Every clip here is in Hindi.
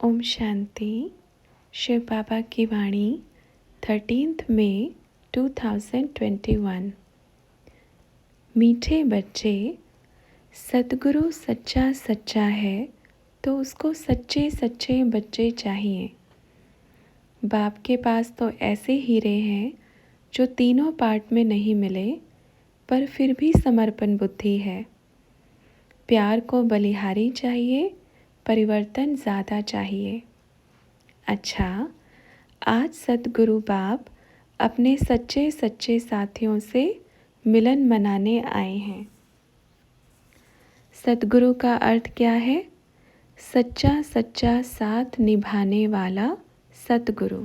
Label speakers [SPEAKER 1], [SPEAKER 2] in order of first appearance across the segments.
[SPEAKER 1] ओम शांति। शिव बाबा की वाणी 13 मई 2021। मीठे बच्चे, सद्गुरु सच्चा सच्चा है तो उसको सच्चे सच्चे बच्चे चाहिए। बाप के पास तो ऐसे हीरे हैं जो तीनों पार्ट में नहीं मिले, पर फिर भी समर्पण बुद्धि है। प्यार को बलिहारी चाहिए, परिवर्तन ज़्यादा चाहिए। अच्छा, आज सद्गुरु बाप अपने सच्चे सच्चे साथियों से मिलन मनाने आए हैं। सद्गुरु का अर्थ क्या है? सच्चा सच्चा साथ निभाने वाला सद्गुरु,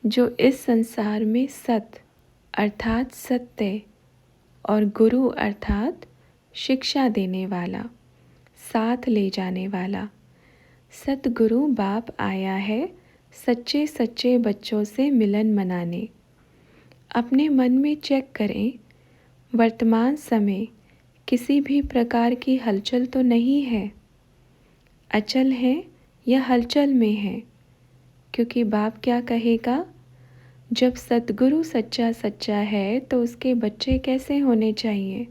[SPEAKER 1] जो इस संसार में सत अर्थात सत्य और गुरु अर्थात शिक्षा देने वाला, साथ ले जाने वाला सद्गुरु बाप आया है सच्चे सच्चे बच्चों से मिलन मनाने। अपने मन में चेक करें, वर्तमान समय किसी भी प्रकार की हलचल तो नहीं है, अचल है या हलचल में है। क्योंकि बाप क्या कहेगा, जब सद्गुरु सच्चा सच्चा है तो उसके बच्चे कैसे होने चाहिए?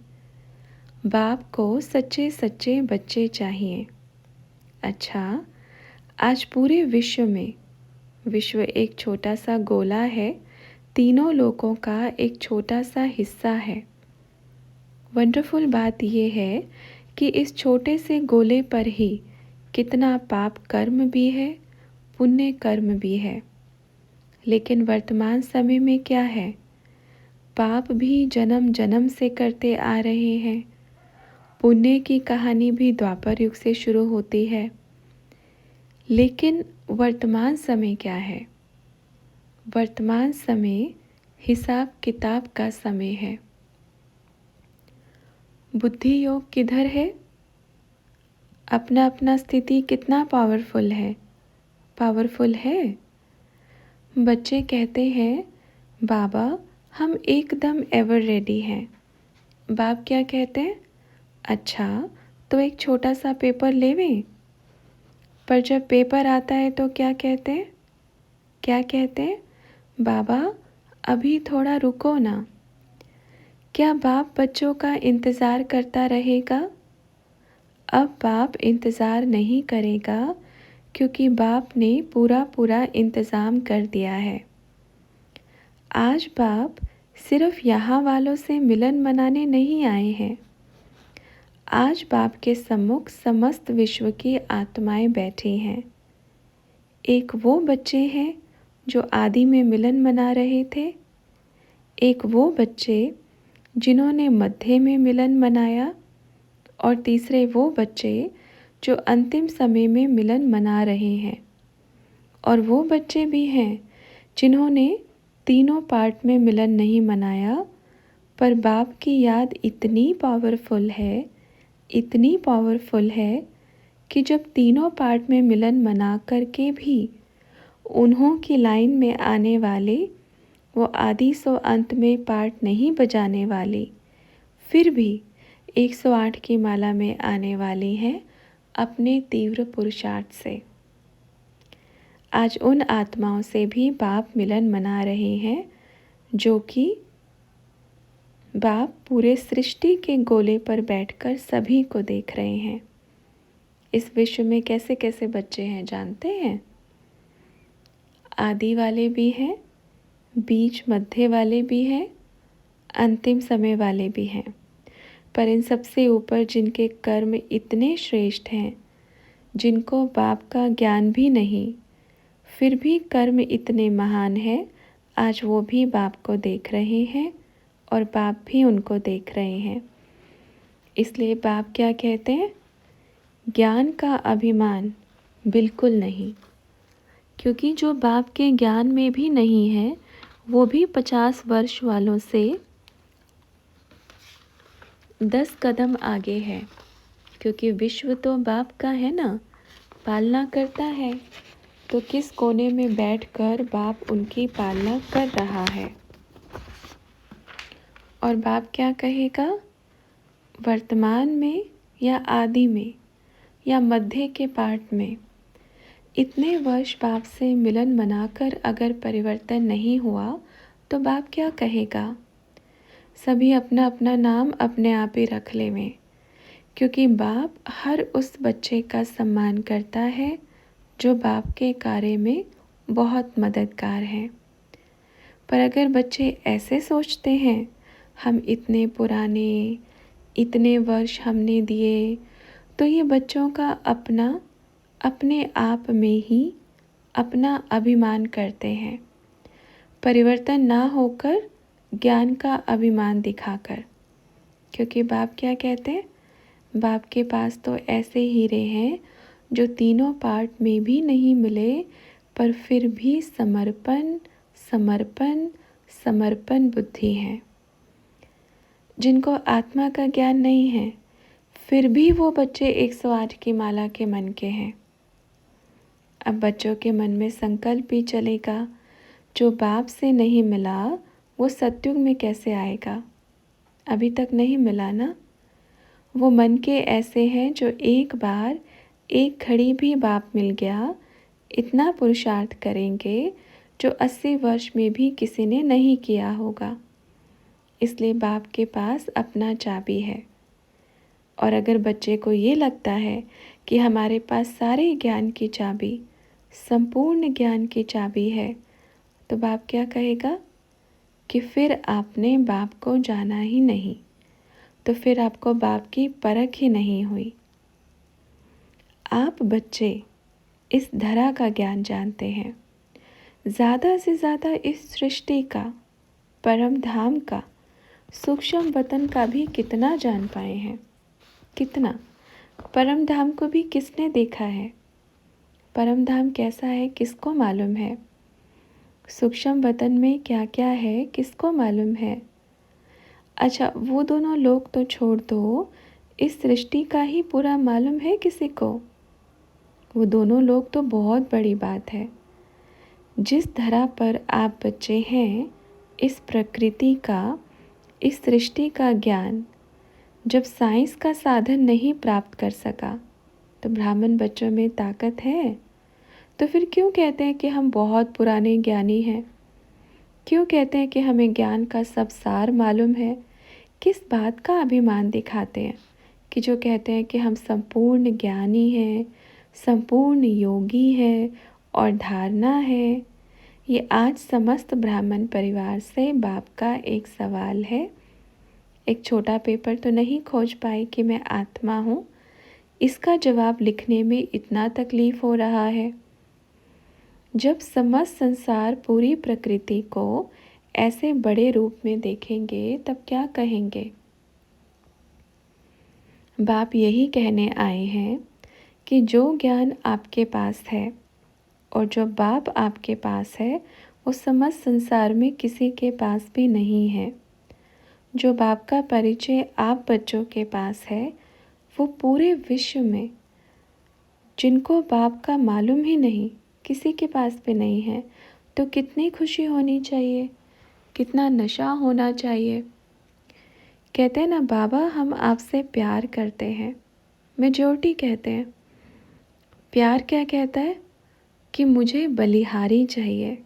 [SPEAKER 1] बाप को सच्चे सच्चे बच्चे चाहिए। अच्छा, आज पूरे विश्व में, विश्व एक छोटा सा गोला है, तीनों लोकों का एक छोटा सा हिस्सा है। वंडरफुल बात यह है कि इस छोटे से गोले पर ही कितना पाप कर्म भी है, पुण्य कर्म भी है। लेकिन वर्तमान समय में क्या है? पाप भी जन्म जन्म से करते आ रहे हैं। पुण्य की कहानी भी द्वापर युग से शुरू होती है। लेकिन वर्तमान समय क्या है? वर्तमान समय हिसाब किताब का समय है। बुद्धि योग किधर है? अपना अपना स्थिति कितना पावरफुल है? पावरफुल है। बच्चे कहते हैं, बाबा हम एकदम एवर रेडी हैं। बाप क्या कहते हैं? अच्छा, तो एक छोटा सा पेपर लेवें। पर जब पेपर आता है तो क्या कहते हैं? क्या कहते हैं? बाबा अभी थोड़ा रुको ना। क्या बाप बच्चों का इंतज़ार करता रहेगा? अब बाप इंतज़ार नहीं करेगा, क्योंकि बाप ने पूरा पूरा इंतज़ाम कर दिया है। आज बाप सिर्फ यहाँ वालों से मिलन मनाने नहीं आए हैं। आज बाप के सम्मुख समस्त विश्व की आत्माएं बैठी हैं। एक वो बच्चे हैं जो आदि में मिलन मना रहे थे, एक वो बच्चे जिन्होंने मध्य में मिलन मनाया, और तीसरे वो बच्चे जो अंतिम समय में मिलन मना रहे हैं। और वो बच्चे भी हैं जिन्होंने तीनों पार्ट में मिलन नहीं मनाया, पर बाप की याद इतनी पावरफुल है, इतनी पावरफुल है कि जब तीनों पार्ट में मिलन मना करके भी उन्हों की लाइन में आने वाले वो आदि सो अंत में पार्ट नहीं बजाने वाले, फिर भी 108 की माला में आने वाली हैं अपने तीव्र पुरुषार्थ से। आज उन आत्माओं से भी बाप मिलन मना रहे हैं, जो कि बाप पूरे सृष्टि के गोले पर बैठकर सभी को देख रहे हैं। इस विश्व में कैसे कैसे बच्चे हैं जानते हैं? आदि वाले भी हैं, बीच मध्य वाले भी हैं, अंतिम समय वाले भी हैं। पर इन सबसे ऊपर जिनके कर्म इतने श्रेष्ठ हैं, जिनको बाप का ज्ञान भी नहीं, फिर भी कर्म इतने महान हैं, आज वो भी बाप को देख रहे हैं और बाप भी उनको देख रहे हैं। इसलिए बाप क्या कहते हैं? ज्ञान का अभिमान बिल्कुल नहीं, क्योंकि जो बाप के ज्ञान में भी नहीं है, वो भी 50 वर्ष वालों से 10 कदम आगे है। क्योंकि विश्व तो बाप का है ना, पालना करता है, तो किस कोने में बैठकर बाप उनकी पालना कर रहा है। और बाप क्या कहेगा? वर्तमान में या आदि में या मध्य के पार्ट में इतने वर्ष बाप से मिलन मनाकर अगर परिवर्तन नहीं हुआ तो बाप क्या कहेगा? सभी अपना अपना नाम अपने आप ही रख लेवें, क्योंकि बाप हर उस बच्चे का सम्मान करता है जो बाप के कार्य में बहुत मददगार है। पर अगर बच्चे ऐसे सोचते हैं, हम इतने पुराने, इतने वर्ष हमने दिए, तो ये बच्चों का अपने आप में ही अपना अभिमान करते हैं, परिवर्तन ना होकर ज्ञान का अभिमान दिखाकर। क्योंकि बाप क्या कहते हैं? बाप के पास तो ऐसे हीरे हैं जो तीनों पार्ट में भी नहीं मिले, पर फिर भी समर्पण समर्पण समर्पण बुद्धि है। जिनको आत्मा का ज्ञान नहीं है, फिर भी वो बच्चे 108 की माला के मन के हैं। अब बच्चों के मन में संकल्प भी चलेगा, जो बाप से नहीं मिला वो सत्युग में कैसे आएगा? अभी तक नहीं मिला ना। वो मन के ऐसे हैं जो एक बार एक घड़ी भी बाप मिल गया, इतना पुरुषार्थ करेंगे जो 80 वर्ष में भी किसी ने नहीं किया होगा। इसलिए बाप के पास अपना चाबी है। और अगर बच्चे को ये लगता है कि हमारे पास सारे ज्ञान की चाबी, संपूर्ण ज्ञान की चाबी है, तो बाप क्या कहेगा कि फिर आपने बाप को जाना ही नहीं, तो फिर आपको बाप की परख ही नहीं हुई। आप बच्चे इस धरा का ज्ञान जानते हैं, ज़्यादा से ज़्यादा इस सृष्टि का, परम धाम का, सूक्ष्म वतन का भी कितना जान पाए हैं? कितना? परम धाम को भी किसने देखा है? परम धाम कैसा है किसको मालूम है? सूक्ष्म वतन में क्या क्या है किसको मालूम है? अच्छा, वो दोनों लोग तो छोड़ दो, इस सृष्टि का ही पूरा मालूम है किसी को? वो दोनों लोग तो बहुत बड़ी बात है। जिस धरा पर आप बच्चे हैं, इस प्रकृति का, इस सृष्टि का ज्ञान जब साइंस का साधन नहीं प्राप्त कर सका, तो ब्राह्मण बच्चों में ताकत है। तो फिर क्यों कहते हैं कि हम बहुत पुराने ज्ञानी हैं? क्यों कहते हैं कि हमें ज्ञान का सब सार मालूम है? किस बात का अभिमान दिखाते हैं कि जो कहते हैं कि हम संपूर्ण ज्ञानी हैं, संपूर्ण योगी हैं और धारणा है? ये आज समस्त ब्राह्मण परिवार से बाप का एक सवाल है। एक छोटा पेपर तो नहीं खोज पाए कि मैं आत्मा हूँ, इसका जवाब लिखने में इतना तकलीफ हो रहा है। जब समस्त संसार पूरी प्रकृति को ऐसे बड़े रूप में देखेंगे तब क्या कहेंगे? बाप यही कहने आए हैं कि जो ज्ञान आपके पास है और जो बाप आपके पास है, वो समस्त संसार में किसी के पास भी नहीं है। जो बाप का परिचय आप बच्चों के पास है, वो पूरे विश्व में जिनको बाप का मालूम ही नहीं, किसी के पास भी नहीं है। तो कितनी खुशी होनी चाहिए, कितना नशा होना चाहिए। कहते हैं ना, बाबा हम आपसे प्यार करते हैं, मेजॉरिटी कहते हैं। प्यार क्या कहता है कि मुझे बलिहारी चाहिए।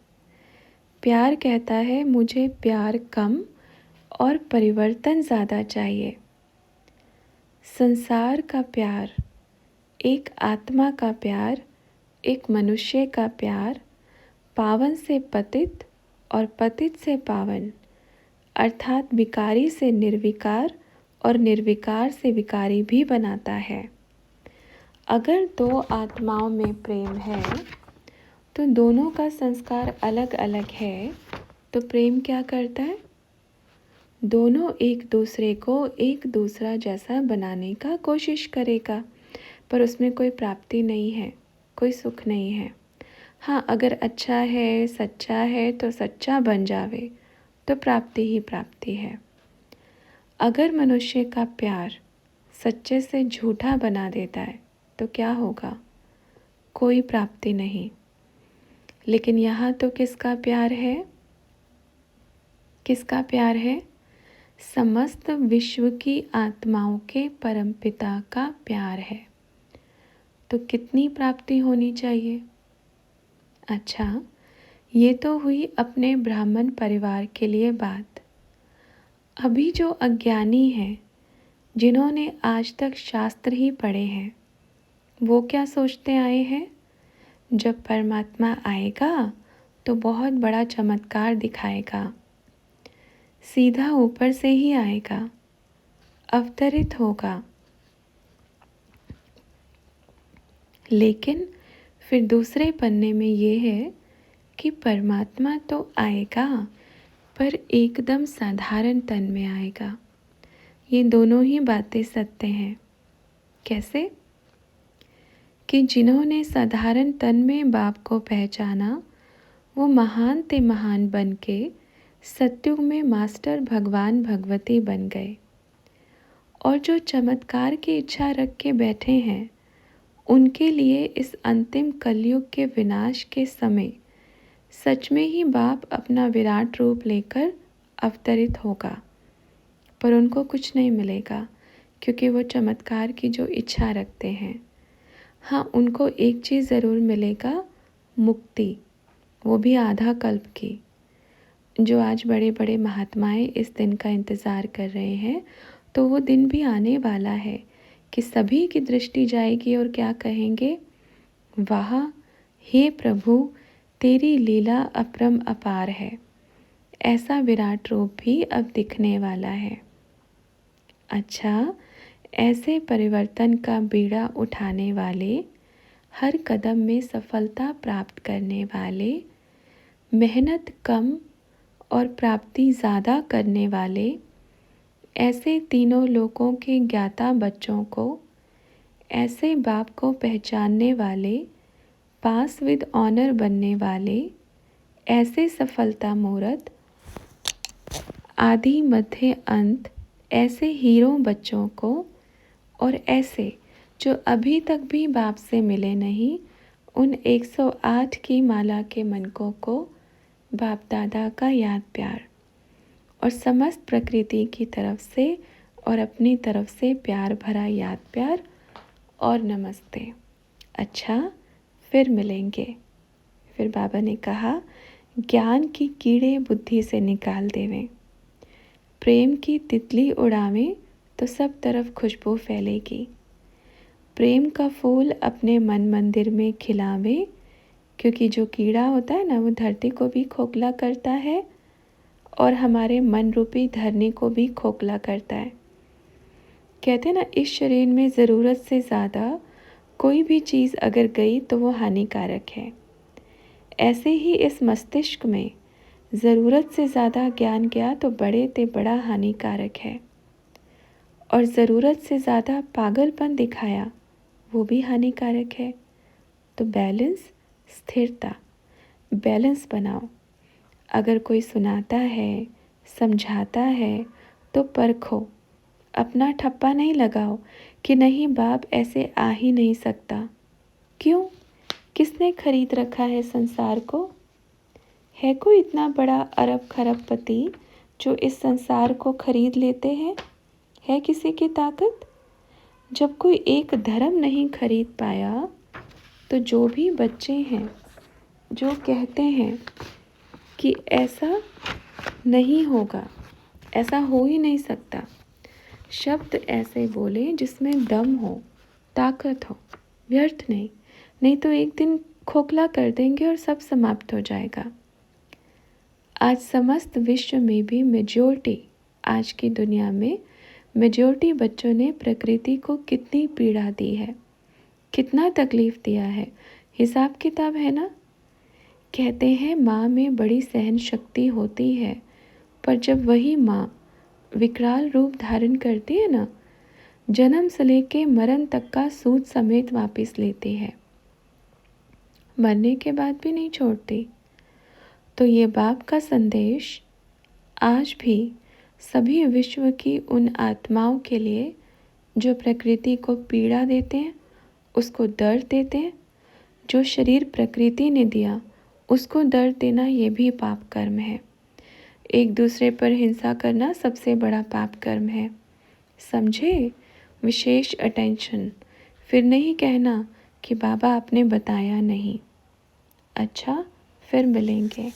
[SPEAKER 1] प्यार कहता है मुझे प्यार कम और परिवर्तन ज़्यादा चाहिए। संसार का प्यार, एक आत्मा का प्यार, एक मनुष्य का प्यार, पावन से पतित और पतित से पावन, अर्थात विकारी से निर्विकार और निर्विकार से विकारी भी बनाता है। अगर दो आत्माओं में प्रेम है तो दोनों का संस्कार अलग अलग है, तो प्रेम क्या करता है? दोनों एक दूसरे को एक दूसरा जैसा बनाने का कोशिश करेगा, पर उसमें कोई प्राप्ति नहीं है, कोई सुख नहीं है। हाँ, अगर अच्छा है, सच्चा है तो सच्चा बन जावे तो प्राप्ति ही प्राप्ति है। अगर मनुष्य का प्यार सच्चे से झूठा बना देता है तो क्या होगा? कोई प्राप्ति नहीं। लेकिन यहाँ तो किसका प्यार है? किसका प्यार है? समस्त विश्व की आत्माओं के परमपिता का प्यार है। तो कितनी प्राप्ति होनी चाहिए? अच्छा, ये तो हुई अपने ब्राह्मण परिवार के लिए बात। अभी जो अज्ञानी हैं, जिन्होंने आज तक शास्त्र ही पढ़े हैं, वो क्या सोचते आए हैं? जब परमात्मा आएगा तो बहुत बड़ा चमत्कार दिखाएगा, सीधा ऊपर से ही आएगा, अवतरित होगा। लेकिन फिर दूसरे पन्ने में ये है कि परमात्मा तो आएगा, पर एकदम साधारण तन में आएगा। ये दोनों ही बातें सत्य हैं। कैसे? कि जिन्होंने साधारण तन में बाप को पहचाना, वो महान ते महान बन के सत्युग में मास्टर भगवान भगवती बन गए। और जो चमत्कार की इच्छा रख के बैठे हैं, उनके लिए इस अंतिम कलयुग के विनाश के समय सच में ही बाप अपना विराट रूप लेकर अवतरित होगा, पर उनको कुछ नहीं मिलेगा, क्योंकि वो चमत्कार की जो इच्छा रखते हैं। हाँ, उनको एक चीज़ ज़रूर मिलेगा, मुक्ति, वो भी आधा कल्प की। जो आज बड़े बड़े महात्माएं इस दिन का इंतज़ार कर रहे हैं, तो वो दिन भी आने वाला है कि सभी की दृष्टि जाएगी और क्या कहेंगे? वाह, हे प्रभु, तेरी लीला अपरम अपार है। ऐसा विराट रूप भी अब दिखने वाला है। अच्छा, ऐसे परिवर्तन का बीड़ा उठाने वाले, हर कदम में सफलता प्राप्त करने वाले, मेहनत कम और प्राप्ति ज़्यादा करने वाले, ऐसे तीनों लोकों के ज्ञाता बच्चों को, ऐसे बाप को पहचानने वाले, पास विद ऑनर बनने वाले, ऐसे सफलता मूर्त, आदि मध्य अंत, ऐसे हीरो बच्चों को, और ऐसे जो अभी तक भी बाप से मिले नहीं, उन 108 की माला के मनकों को बाप दादा का याद प्यार और समस्त प्रकृति की तरफ से और अपनी तरफ से प्यार भरा याद प्यार और नमस्ते। अच्छा, फिर मिलेंगे। फिर बाबा ने कहा, ज्ञान की कीड़े बुद्धि से निकाल देवें, प्रेम की तितली उड़ावें तो सब तरफ खुशबू फैलेगी। प्रेम का फूल अपने मन मंदिर में खिलावें, क्योंकि जो कीड़ा होता है ना, वो धरती को भी खोखला करता है और हमारे मन रूपी धरनी को भी खोखला करता है। कहते हैं ना, इस शरीर में ज़रूरत से ज़्यादा कोई भी चीज़ अगर गई तो वो हानिकारक है। ऐसे ही इस मस्तिष्क में ज़रूरत से ज़्यादा ज्ञान गया तो बड़े ते बड़ा हानिकारक है, और ज़रूरत से ज़्यादा पागलपन दिखाया, वो भी हानिकारक है। तो बैलेंस, स्थिरता, बैलेंस बनाओ। अगर कोई सुनाता है, समझाता है, तो परखो, अपना ठप्पा नहीं लगाओ कि नहीं बाप ऐसे आ ही नहीं सकता। क्यों? किसने खरीद रखा है संसार को? है कोई इतना बड़ा अरब खरबपति जो इस संसार को खरीद लेते हैं? है किसी की ताकत? जब कोई एक धर्म नहीं खरीद पाया, तो जो भी बच्चे हैं जो कहते हैं कि ऐसा नहीं होगा, ऐसा हो ही नहीं सकता, शब्द ऐसे बोले जिसमें दम हो, ताकत हो, व्यर्थ नहीं, नहीं तो एक दिन खोखला कर देंगे और सब समाप्त हो जाएगा। आज समस्त विश्व में भी मेजॉरिटी, आज की दुनिया में मेजॉरिटी बच्चों ने प्रकृति को कितनी पीड़ा दी है, कितना तकलीफ दिया है, हिसाब किताब है ना। कहते हैं माँ में बड़ी सहन शक्ति होती है, पर जब वही माँ विकराल रूप धारण करती है ना, जन्म से लेके मरण तक का सूद समेत वापस लेती है, मरने के बाद भी नहीं छोड़ती। तो ये बाप का संदेश आज भी सभी विश्व की उन आत्माओं के लिए जो प्रकृति को पीड़ा देते हैं, उसको दर्द देते हैं। जो शरीर प्रकृति ने दिया उसको दर्द देना, ये भी पाप कर्म है। एक दूसरे पर हिंसा करना सबसे बड़ा पाप कर्म है, समझे? विशेष अटेंशन। फिर नहीं कहना कि बाबा आपने बताया नहीं। अच्छा, फिर मिलेंगे।